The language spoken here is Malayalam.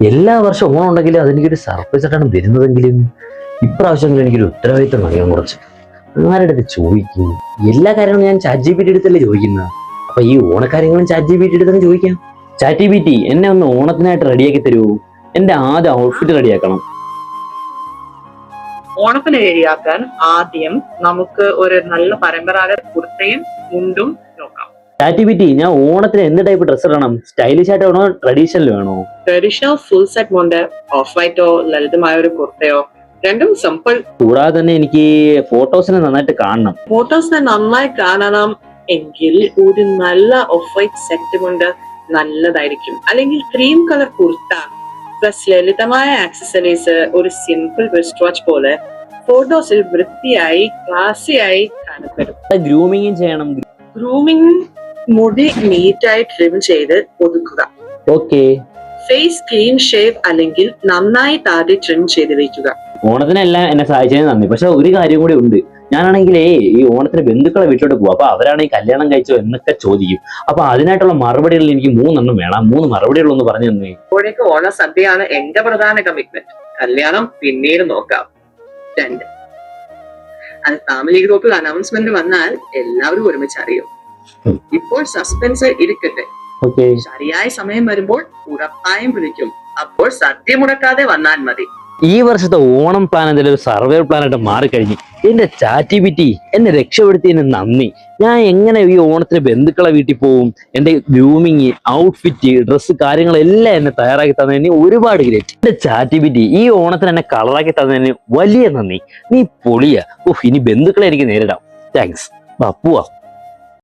എല്ലാ വർഷവും ഓണം ഉണ്ടെങ്കിലും അതെനിക്കൊരു സർപ്രൈസ് ആയിട്ടാണ് വരുന്നതെങ്കിലും ഇപ്രാവശ്യങ്ങളിൽ എനിക്കൊരു ഉത്തരവാദിത്തം അറിയാൻ കുറച്ച് ആരുടെ അടുത്ത് ചോദിക്കും. എല്ലാ കാര്യങ്ങളും ഞാൻ ചാറ്റ് ജി പി ടി എടുത്തല്ലേ ചോദിക്കുന്നത്. അപ്പൊ ഈ ഓണക്കാര്യങ്ങളും ചാറ്റ് ജി പി ടി എടുത്തങ്ങ് ചോദിക്കാം. ചാറ്റ് ജി പി ടി എന്നെ ഒന്ന് ഓണത്തിനായിട്ട് റെഡിയാക്കി തരൂ. എന്റെ ആദ്യ ഔട്ട്ഫിറ്റ് റെഡിയാക്കണം. ഓണത്തിന് റെഡിയാക്കാൻ ആദ്യം നമുക്ക് ഒരു നല്ല പരമ്പരാഗത കുർത്തയും മുണ്ടും നോക്കാം. ചാറ്റ് ജി പി ടി ഞാൻ ഓണത്തിന് എന്ത് ടൈപ്പ് ഡ്രസ്സ് ഇടണം? സ്റ്റൈലിഷ് ആയിട്ട് വേണോ ട്രഡീഷണൽ വേണോ? ട്രഡീഷണൽ ഫുൾ സെറ്റ് മുണ്ട്, ഓഫ് വൈറ്റോ ലളിതമായ ഒരു കുർത്തയോ, രണ്ടും സിമ്പിൾ. കൂടാതെ തന്നെ എനിക്ക് ഫോട്ടോസിനെ നന്നായിട്ട് കാണണം. ഫോട്ടോസിനെ നന്നായി കാണണം എങ്കിൽ ഒരു നല്ല ഓഫ് വൈറ്റ് സെറ്റ് മുണ്ട് നല്ലതായിരിക്കും. അല്ലെങ്കിൽ ക്രീം കളർ കുർത്ത പ്ലസ് ലളിതമായ ആക്സസറീസ്, ഒരു സിമ്പിൾ റിസ്റ്റ് വാച്ച് പോലെ ഫോട്ടോസിൽ വൃത്തിയായി ക്ലാസിയായി കാണപ്പെടും. ഗ്രൂമിങ്ങും ചെയ്യണം. ഗ്രൂമിംഗ് മുടി നീറ്റായി ട്രിം ചെയ്ത് ഒതുക്കുക. ഓക്കെ. ഫേസ് ക്ലീൻ ഷേവ് അല്ലെങ്കിൽ നന്നായി താടി ട്രിം ചെയ്ത് വയ്ക്കുക. ഓണത്തിനെല്ലാം എന്നെ സഹായിച്ചതിന് നന്ദി. പക്ഷെ ഒരു കാര്യം കൂടി ഉണ്ട്. ഞാനാണെങ്കിലേ ഈ ഓണത്തിന് ബന്ധുക്കളെ വീട്ടിലോട്ട് പോകും. അപ്പൊ അവരാണെങ്കിൽ കല്യാണം കഴിച്ചോ എന്നൊക്കെ ചോദിക്കും. അപ്പൊ അതിനായിട്ടുള്ള മറുപടികൾ എനിക്ക് 3 വേണം. 3 മറുപടികളൊന്ന് പറഞ്ഞു തന്നെ. ഇപ്പോഴേക്ക് ഓണ സദ്യയാണ് എന്റെ പ്രധാന കമ്മിറ്റ്മെന്റ്. കല്യാണം പിന്നീട് നോക്കാം. 2, അത് ഫാമിലി ഗ്രൂപ്പിൽ അനൗൺസ്മെന്റ് വന്നാൽ എല്ലാവരും ഒരുമിച്ച് അറിയും. ഇപ്പോൾ സസ്പെൻസ് ഇരിക്കട്ടെ. ശരിയായ സമയം വരുമ്പോൾ ഉറപ്പായും വിളിക്കും. അപ്പോൾ സദ്യ മുടക്കാതെ വന്നാൽ മതി. ഈ വർഷത്തെ ഓണം പ്ലാൻ എന്തെങ്കിലും ഒരു സർവൈവൽ പ്ലാൻ ആയിട്ട് മാറിക്കഴിഞ്ഞു. എന്റെ ചാറ്റ് ജി പി ടി എന്നെ രക്ഷപ്പെടുത്തിയതിന് നന്ദി. ഞാൻ എങ്ങനെ ഈ ഓണത്തിന് ബന്ധുക്കളെ വീട്ടിൽ പോവും, എന്റെ ഗ്രൂമിങ്, ഔട്ട്ഫിറ്റ്, ഡ്രസ്സ് കാര്യങ്ങളെല്ലാം എന്നെ തയ്യാറാക്കി തന്നതിന് ഒരുപാട് ഗ്രേറ്റ്. എന്റെ ചാറ്റ് ജി പി ടി ഈ ഓണത്തിന് എന്നെ കളറാക്കി തന്നതിന് വലിയ നന്ദി. നീ പൊളിയ. ഇനി ബന്ധുക്കളെ എനിക്ക് നേരിടാം. താങ്ക്സ്. പോവാ.